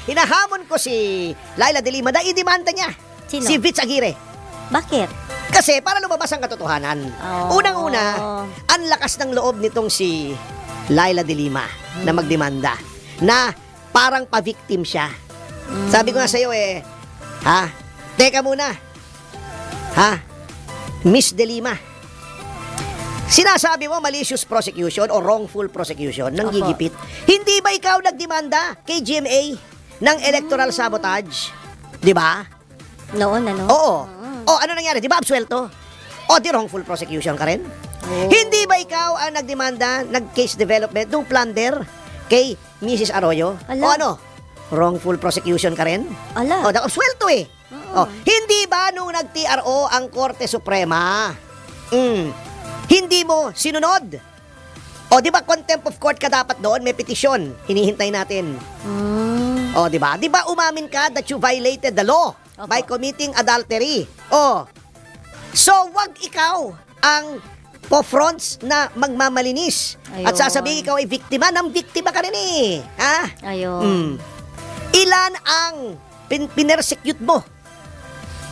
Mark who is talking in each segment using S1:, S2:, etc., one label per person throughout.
S1: hinahamon ko si Laila de Lima na idemanda niya
S2: Sino?
S1: si Vitz Aguirre.
S2: Bakit?
S1: Kasi para lumabas ang katotohanan.
S2: Oh.
S1: Unang-una, ang lakas ng loob nitong si Laila de Lima na magdemanda na parang pa-victim siya. Sabi ko nga sa'yo teka muna. Miss de Lima, sinasabi mo malicious prosecution o wrongful prosecution ng
S2: Opo.
S1: gigipit. Hindi ba ikaw nagdemanda kay GMA ng electoral sabotage? Di ba?
S2: Noon, ano?
S1: Oo. O ano nangyari? Di ba absuelto? O di wrongful prosecution ka rin?
S2: Oh.
S1: Hindi ba ikaw ang nagdemanda, nag-case development, nung plunder kay Mrs. Arroyo?
S2: Ala.
S1: O ano? Wrongful prosecution ka rin?
S2: Ala.
S1: O, absuelto eh. O, hindi ba nung nag-TRO ang Korte Suprema? Hindi mo sinunod? O, di ba contempt of court ka dapat doon? May petisyon. Hinihintay natin. O, di ba? Di ba umamin ka that you violated the law
S2: Opo.
S1: by committing adultery? O, so wag ikaw ang po-fronts na magmamalinis. At
S2: Ayun.
S1: sasabihin ikaw ay biktima ng biktima ka rin eh. Ha?
S2: Ayun.
S1: Ilan ang pinersecute mo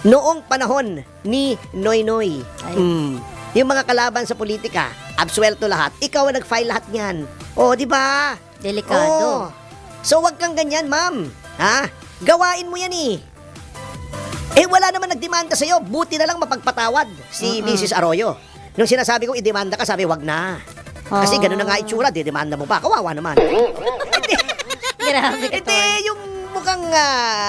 S1: noong panahon ni Noy Noy?
S2: Ayun.
S1: Yung mga kalaban sa politika, absuelto lahat. Ikaw ang nag-file lahat niyan. O, di ba?
S2: Delikado.
S1: So, wag kang ganyan, ma'am. Ha? Gawain mo yan eh. Eh, wala naman nagdemanda sa'yo. Buti na lang mapagpatawad si Mrs. Arroyo. Nung sinasabi ko, idemanda ka, sabi, wag na. Kasi ganun na nga itsura, didemanda mo pa. Kawawa naman.
S2: Grabe ka,
S1: Hindi,
S2: Tol.
S1: yung mukhang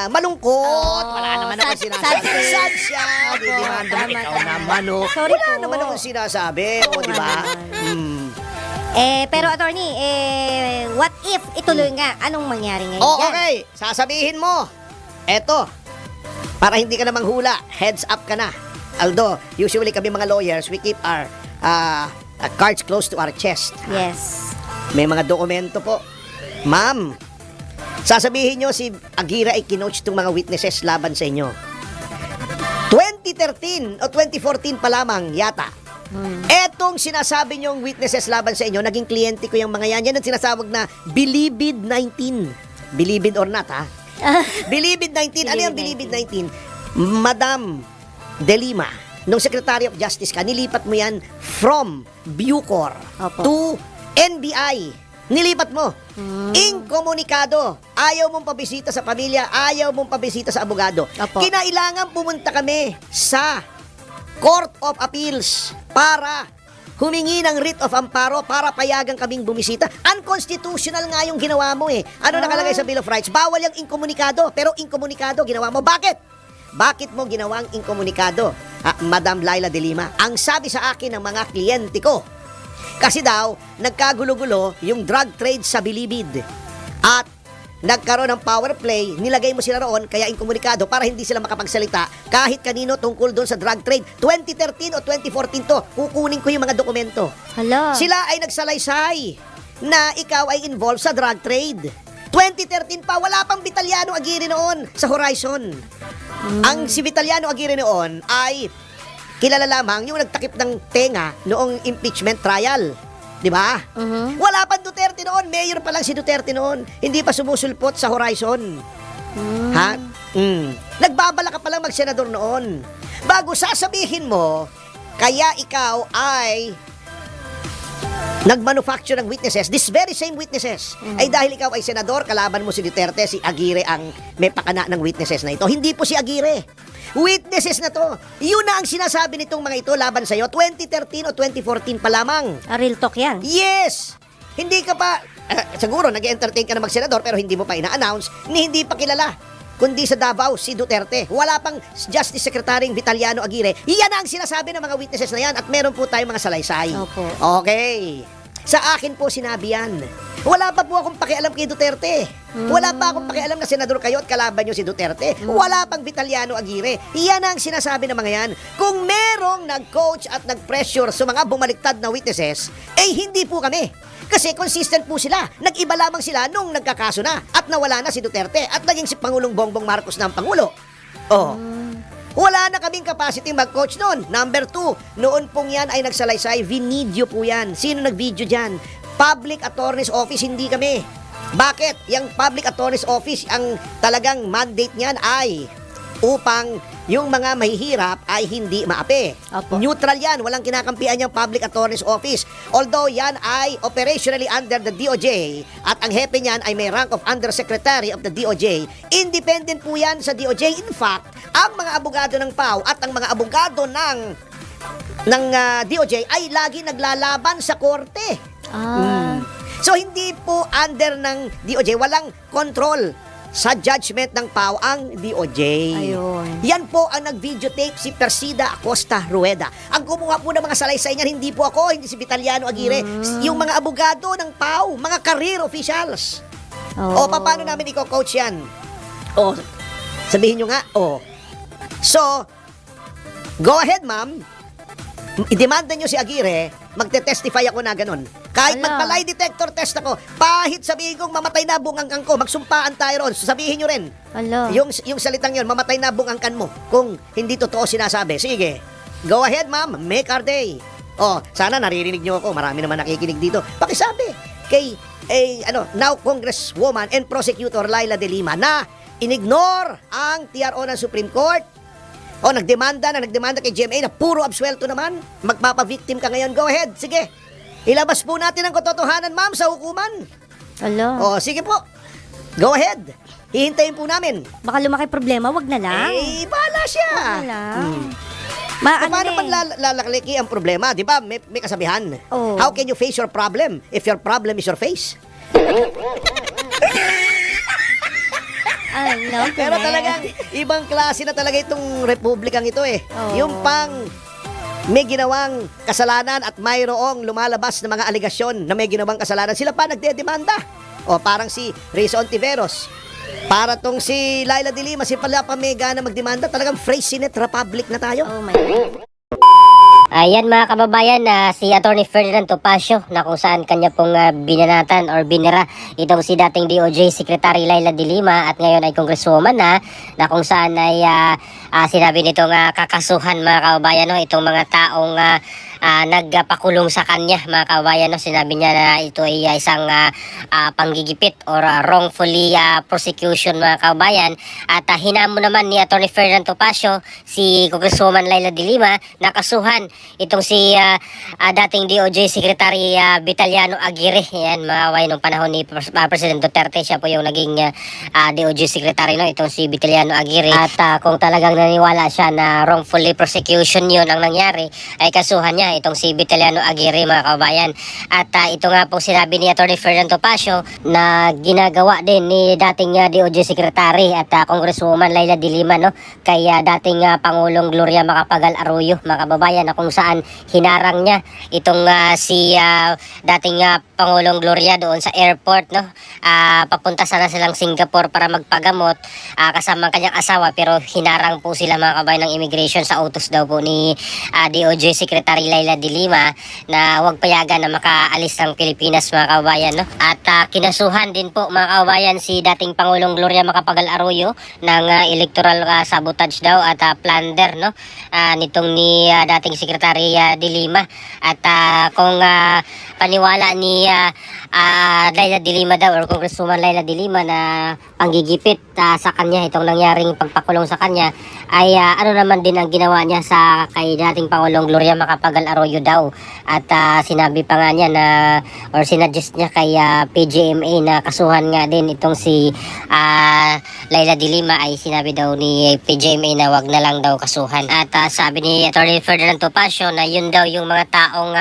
S1: malungkot. Wala naman akong
S2: sad-
S1: sinasabi.
S2: sad-
S1: Sad siya.
S2: Opo,
S1: Didemanda mo.
S2: tama,
S1: Ikaw
S2: tama.
S1: naman, oh.
S2: Sorry
S1: Wala
S2: po.
S1: naman akong sinasabi. O, di ba?
S2: Pero attorney, what if ituloy nga? Anong mangyari ngayon
S1: Oh,
S2: dyan?
S1: okay. Sasabihin mo. Eto. Para hindi ka na manghula, heads up ka na. Although, usually kami mga lawyers, we keep our cards close to our chest.
S2: Yes.
S1: May mga dokumento po. Ma'am, sasabihin nyo si Aguirre ay kinoach itong mga witnesses laban sa inyo. 2013 o 2014 pa lamang yata. Etong sinasabi nyong witnesses laban sa inyo, naging kliyente ko yung mga yan. Yan ang sinasawag na Bilibid 19. Believe it or not, ha? Bilibid 19. Ano yung Bilibid 19? Madam De Lima, nung Secretary of Justice ka, nilipat mo yan from Bucor
S2: Opo.
S1: to NBI. Nilipat mo. Inkomunikado. Ayaw mong pabisita sa pamilya, ayaw mong pabisita sa abogado.
S2: Opo.
S1: Kinailangan pumunta kami sa Court of Appeals para humingi ng writ of amparo para payagan kaming bumisita. Unconstitutional nga yung ginawa mo eh. Ano nakalagay sa Bill of Rights? Bawal yung inkomunikado, pero inkomunikado ginawa mo. Bakit? Bakit mo ginawang inkomunikado? Madam Laila de Lima, ang sabi sa akin ng mga kliyente ko, kasi daw, nagkagulo-gulo yung drug trade sa Bilibid. At nagkaroon ng power play, nilagay mo sila roon, kaya inkomunikado para hindi sila makapagsalita kahit kanino tungkol doon sa drug trade. 2013 o 2014 to, kukunin ko yung mga dokumento.
S2: Hala.
S1: Sila ay nagsalaysay na ikaw ay involved sa drug trade. 2013 pa, wala pang Vitaliano Aguirre noon sa Horizon. Ang si Vitaliano Aguirre noon ay kilala lamang yung nagtakip ng tenga noong impeachment trial. Di ba? Wala pang Duterte noon. Mayor pa lang si Duterte noon. Hindi pa sumusulpot sa Horizon. Ha? Nagbabala ka pa lang mag-senador noon. Bago sasabihin mo, kaya ikaw ay nag-manufacture ng witnesses, this very same witnesses, ay dahil ikaw ay senador, kalaban mo si Duterte, si Aguirre ang may pakana ng witnesses na ito. Hindi po si Aguirre. Witnesses na to. Yun na ang sinasabi nitong mga ito laban sa'yo, 2013 o 2014 pa lamang.
S2: Real talk yan.
S1: Yes! Hindi ka pa, siguro nag-entertain ka na mag-senador pero hindi mo pa ina-announce ni hindi pa kilala. Kundi sa Davao, si Duterte. Wala pang Justice Secretary Vitaliano Aguirre. Iyan na ang sinasabi ng mga witnesses na yan at meron po tayong mga salaysay.
S2: Opo.
S1: Okay. Sa akin po sinabi yan. Wala pa po akong pakialam kay Duterte. Wala pa akong pakialam na senador kayo at kalaban nyo si Duterte. Wala pang Vitaliano Aguirre. Iyan ang sinasabi ng mga yan. Kung merong nag-coach at nag-pressure sa mga bumaliktad na witnesses, eh hindi po kami. Kasi consistent po sila. Nag-iba lamang sila nung nagkakaso na at nawala na si Duterte at naging si Pangulong Bongbong Marcos na ang Pangulo. Oh. Wala na kaming capacity mag-coach noon. Number 2, noon pong yan ay nagsalaysay, video po yan. Sino nag-video dyan? Public Attorney's Office, hindi kami. Bakit? Yung Public Attorney's Office, ang talagang mandate niyan ay upang yung mga mahihirap ay hindi maapi.
S2: Opo.
S1: Neutral yan, walang kinakampihan yung Public Attorney's Office. Although yan ay operationally under the DOJ at ang hepe niyan ay may rank of Undersecretary of the DOJ. Independent po yan sa DOJ. In fact, ang mga abogado ng PAW at ang mga abogado ng DOJ ay lagi naglalaban sa korte. So hindi po under ng DOJ, walang control sa judgment ng PAW ang DOJ.
S2: Ayun.
S1: Yan po ang nag-videotape si Persida Acosta Rueda. Ang kumuha po ng mga salaysay niyan, hindi po ako, hindi si Vitaliano Aguirre. Yung mga abogado ng PAW, mga career officials. O, paano namin i-coach yan? O, sabihin nyo nga, So, go ahead, ma'am. I-demanda nyo si Aguirre, magte-testify ako na ganun. Kahit
S2: Ala.
S1: magpa-lie detector test ako, pahit sabihin kong mamatay na buong angkan ko, magsumpaan tayo ron. Sabihin nyo rin, yung salitang yun, mamatay na buong angkan mo, kung hindi totoo sinasabi. Sige, go ahead ma'am, make our day. Sana naririnig nyo ako, marami naman nakikinig dito. Pakisabi kay, now Congresswoman and Prosecutor Laila De Lima na inignore ang TRO ng Supreme Court. Nagdemanda kay GMA na puro absuelto naman. Magpapa-victim ka ngayon. Go ahead. Sige. Ilabas po natin ang katotohanan, ma'am, sa hukuman. Sige po. Go ahead. Hihintayin po namin.
S2: Baka lumaki problema, wag na lang.
S1: Bahala siya.
S2: Wag na lang.
S1: Paano man lalaki ang problema? Di ba? May kasabihan. How can you face your problem if your problem is your face? Pero talagang ibang klase na talaga itong republikang ito eh. Yung pang may ginawang kasalanan at mayroong lumalabas na mga aligasyon na may ginawang kasalanan, sila pa nagdedemanda. Parang si Risa Ontiveros. Para tong si Laila De Lima, si pala pa mega na magdemanda, talagang phrase Senate Republic na tayo.
S2: Oh my God.
S3: Ayan mga kababayan, si Attorney Ferdinand Topacio na kung saan kanya pong binanatan or binira itong si dating DOJ Secretary Laila De Lima at ngayon ay Congresswoman na kung saan ay sinabi nitong kakasuhan mga kababayan, itong mga taong nagpakulong sa kanya mga kababayan. Sinabi niya na ito ay isang panggigipit or wrongfully prosecution mga kababayan at hinamo naman ni Attorney Ferdinand Topacio si Congresswoman Laila De Lima na kasuhan itong si dating DOJ Secretary Vitaliano Aguirre. Yan mga kababayan, nung panahon ni President Duterte, siya po yung naging DOJ Secretary, itong si Vitaliano Aguirre. At kung talagang naniwala siya na wrongfully prosecution yun ang nangyari, ay kasuhan niya itong si Vitaliano Aguirre mga kababayan. At ito nga pong sinabi ni Attorney Ferdinand Topacio na ginagawa din ni dating DOJ Secretary at Congresswoman Laila De Lima kay dating Pangulong Gloria Macapagal Arroyo mga kababayan, na kung saan hinarang niya itong si dating Pangulong Gloria doon sa airport papunta sana silang Singapore para magpagamot kasama ang kanyang asawa, pero hinarang po sila mga kababayan ng immigration sa utos daw po ni DOJ Secretary Laila De Lima na huwag payagan na makaalis ng Pilipinas mga kababayan. At kinasuhan din po mga kababayan si dating Pangulong Gloria Macapagal Arroyo ng electoral sabotage daw at plunder nitong ni dating Secretary De Lima. At kung paniwala ni Laila De Lima daw or Congresswoman Laila De Lima na panggigipit sa kanya itong nangyaring pagpakulong sa kanya, ay ano naman din ang ginawa niya sa kay dating Pangulong Gloria Macapagal Arroyo daw. At sinabi pa nga niya na or sinuggest niya kay PGMA na kasuhan nga din itong si Laila De Lima, ay sinabi daw ni PGMA na wag na lang daw kasuhan. At sabi ni Attorney Ferdinand Topacio na yun daw yung mga taong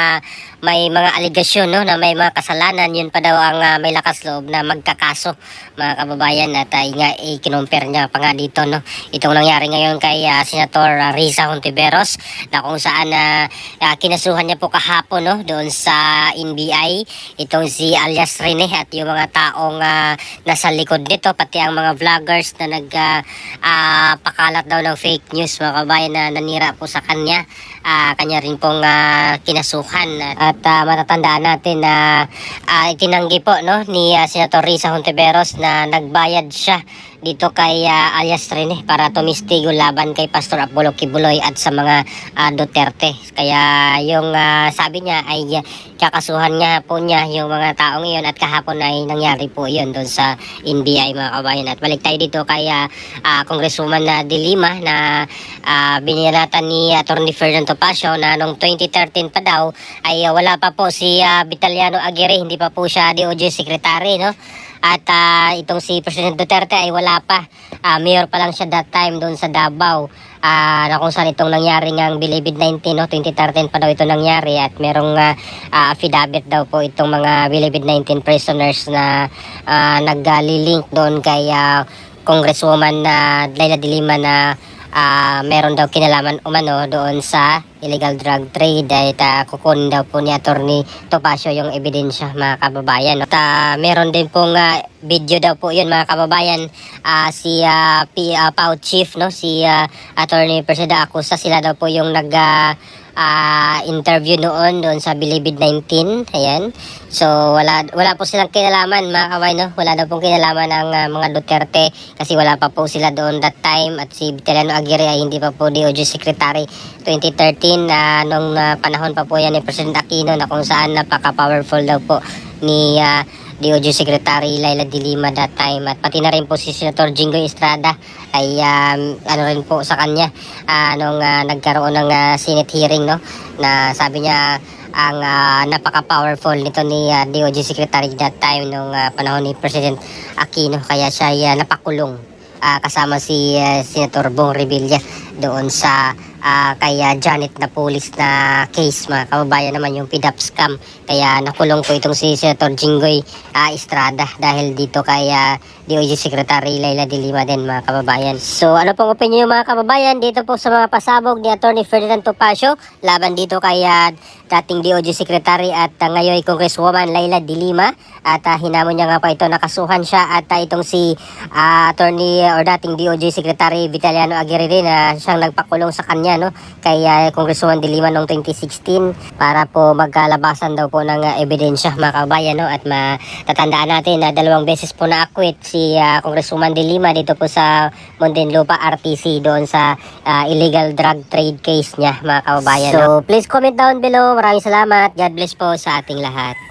S3: may mga aligasyon na may mga kasalanan, yun pa daw ang may lakas loob na magkakaso mga kababayan. At kinumpir niya pa nga dito itong nangyari ngayon kay Senator Risa Hontiveros na kung saan kinasuhan niya po kahapon doon sa NBI itong si alias Rene at yung mga taong nasa likod nito, pati ang mga vloggers na nagpakalat daw ng fake news mga kababayan na nanira po sa kanya. Kanya rin pong kinasuhan. At matatandaan natin na itinanggi po ni Senator Risa Hontiveros na nagbayad siya dito kay alias Rene para tumistigol laban kay Pastor Apollo Kibuloy at sa mga Duterte. Kaya yung sabi niya ay kakasuhan nga po niya yung mga taong iyon at kahapon ay nangyari po iyon doon sa NBI mga kabayan. At balik tayo dito kay Congresswoman De Lima na biniratan ni Atty. Ferdinand Topacio na noong 2013 pa daw ay wala pa po si Vitaliano Aguirre, hindi pa po siya DOJ Secretary, no? At itong si President Duterte ay wala pa. Mayor pa lang siya that time doon sa Davao. Na kung saan itong nangyari ngang Bilibid-19, no? 2013 pa daw ito nangyari at merong affidavit daw po itong mga Bilibid-19 prisoners na nag-link doon kay Congresswoman Leila de Lima na meron daw kinalaman umano doon sa illegal drug trade at kukunin daw po ni Atty. Topacio yung ebidensya mga kababayan. At meron din pong video daw po yun mga kababayan, si PAO Chief, no? Si Atty. Perseda Acusa, sila daw po yung interview doon sa Bilibid-19. Ayan. So wala po silang kinalaman mga kababayan, no? Wala daw pong kinalaman ang mga Duterte kasi wala pa po sila doon that time at si Vitaliano Aguirre ay hindi pa po DOJ Secretary 2013 nung panahon pa po yan ni President Aquino na kung saan napaka-powerful daw po ni DOJ Secretary Leila de Lima that time. At pati na rin po si Senator Jinggoy Estrada ay ano rin po sa kanya nung nagkaroon ng Senate hearing, no, na sabi niya ang napaka-powerful nito ni DOJ Secretary that time nung panahon ni President Aquino, kaya siya ay napakulong kasama si Senator Bong Revilla doon sa kay Janet na police na case mga kababayan, naman yung PDAP scam. Kaya nakulong po itong si Senator Jinggoy Estrada dahil dito kay DOJ Secretary Leila de Lima din mga kababayan. So ano pong opinion mga kababayan dito po sa mga pasabog ni Atty. Ferdinand Topacio laban dito kay dating DOJ Secretary at ngayon Congresswoman Leila de Lima at hinamon niya nga pa ito, nakasuhan siya at itong si attorney or dating DOJ Secretary Vitaliano Aguirre rin siyang nagpakulong sa kanya, no, kay Congresswoman de Lima noong 2016 para po magkalabasan daw po ng ebidensya mga kababayan, no. At matatandaan natin na 2 beses po na-acquit si Congresswoman de Lima dito po sa Muntinlupa RTC doon sa illegal drug trade case niya mga kababayan. So please comment down below. Maraming salamat. God bless po sa ating lahat.